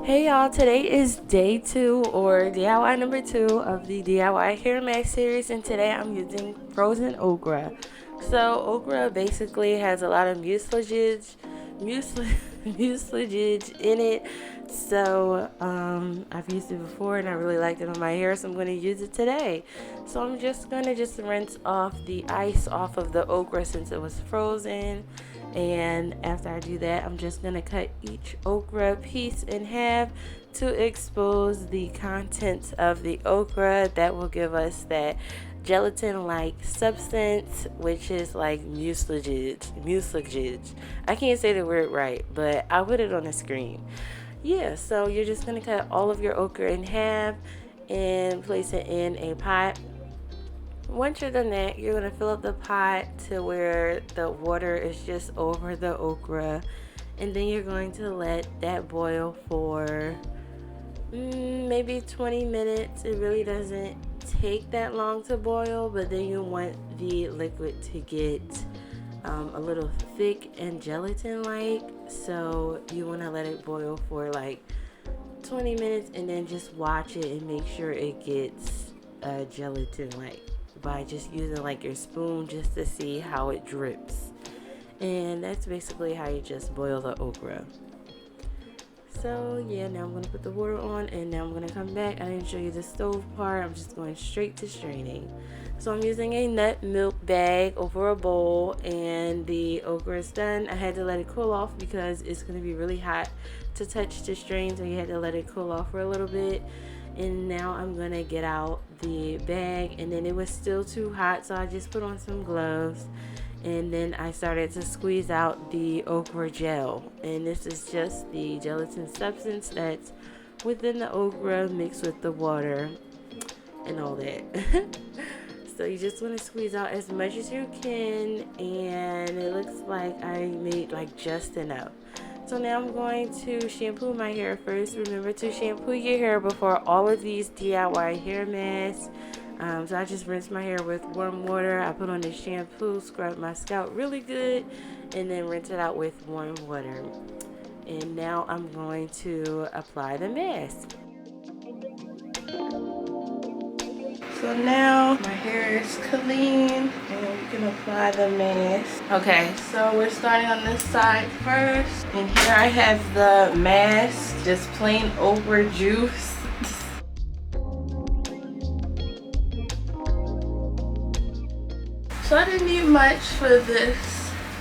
Hey y'all, today is day 2 or DIY number 2 of the DIY hair mask series, and today I'm using frozen okra. So okra basically has a lot of mucilage in it. So I've used it before and I really liked it on my hair, so I'm going to use it today. So I'm just going to rinse off the ice off of the okra since it was frozen. And after I do that, I'm just going to cut each okra piece in half to expose the contents of the okra. That will give us that gelatin like substance, which is like mucilage. I can't say the word right, but I'll put it on the screen. Yeah, so you're just going to cut all of your okra in half and place it in a pot. Once you're done that, you're going to fill up the pot to where the water is just over the okra, and then you're going to let that boil for maybe 20 minutes. It really doesn't take that long to boil, but then you want the liquid to get a little thick and gelatin like, so you want to let it boil for like 20 minutes and then just watch it and make sure it gets gelatin like by just using like your spoon just to see how it drips. And that's basically how you just boil the okra. So yeah, now I'm going to put the water on, and now I'm going to come back. I didn't show you the stove part. I'm just going straight to straining. So I'm using a nut milk bag over a bowl, and the okra is done. I had to let it cool off because it's going to be really hot to touch the strain, so you had to let it cool off for a little bit. And now I'm going to get out the bag, and then it was still too hot, so I just put on some gloves. And then I started to squeeze out the okra gel, and this is just the gelatin substance that's within the okra mixed with the water and all that. So you just want to squeeze out as much as you can, and it looks like I made like just enough. So now I'm going to shampoo my hair first. Remember to shampoo your hair before all of these DIY hair masks. So I just rinse my hair with warm water. I put on the shampoo, scrub my scalp really good, and then rinse it out with warm water. And now I'm going to apply the mask. So now my hair is clean and we can apply the mask. Okay, so we're starting on this side first. And here I have the mask, just plain okra juice. So I didn't need much for this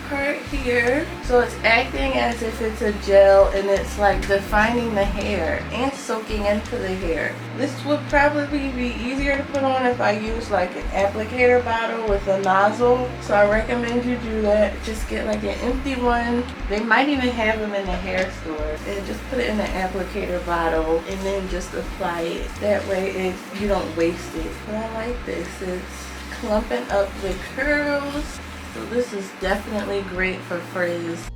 part here. So it's acting as if it's a gel, and it's like defining the hair and soaking into the hair. This would probably be easier to put on if I use like an applicator bottle with a nozzle. So I recommend you do that. Just get like an empty one. They might even have them in the hair store. And just put it in an applicator bottle and then just apply it. That way you don't waste it. But I like this. It's clumping up the curls. So this is definitely great for frizz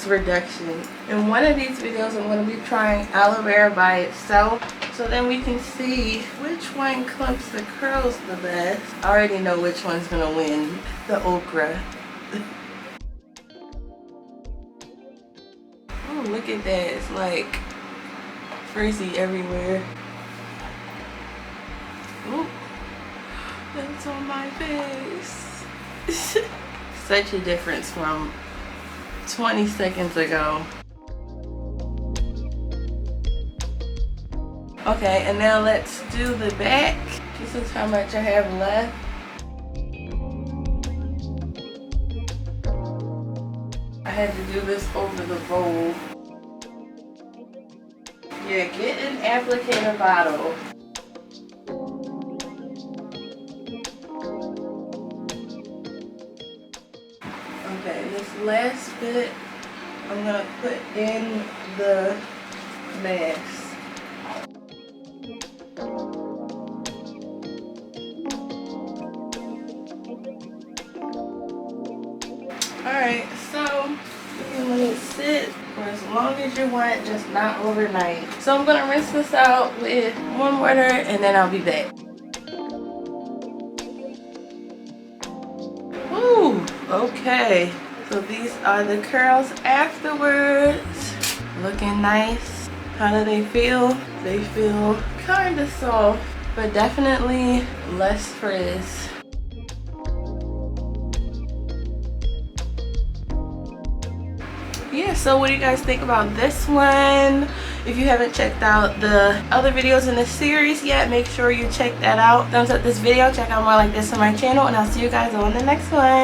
reduction. In one of these videos, I'm going to be trying aloe vera by itself, so then we can see which one clumps the curls the best. I already know which one's going to win. The okra. Oh, look at that. It's like frizzy everywhere. Ooh. That's on my face. Such a difference from 20 seconds ago. Okay, and now let's do the back. This is how much I have left. I had to do this over the bowl. Yeah, get an applicator bottle. Okay, this last bit I'm going to put in the mask. Alright, so you can let it sit for as long as you want, just not overnight. So I'm going to rinse this out with warm water, and then I'll be back. Ooh, okay. So these are the curls afterwards. looking nice. How do they feel? They feel kind of soft, but definitely less frizz. Yeah, so what do you guys think about this one? If you haven't checked out the other videos in this series yet, make sure you check that out. Thumbs up this video, check out more like this on my channel, and I'll see you guys on the next one.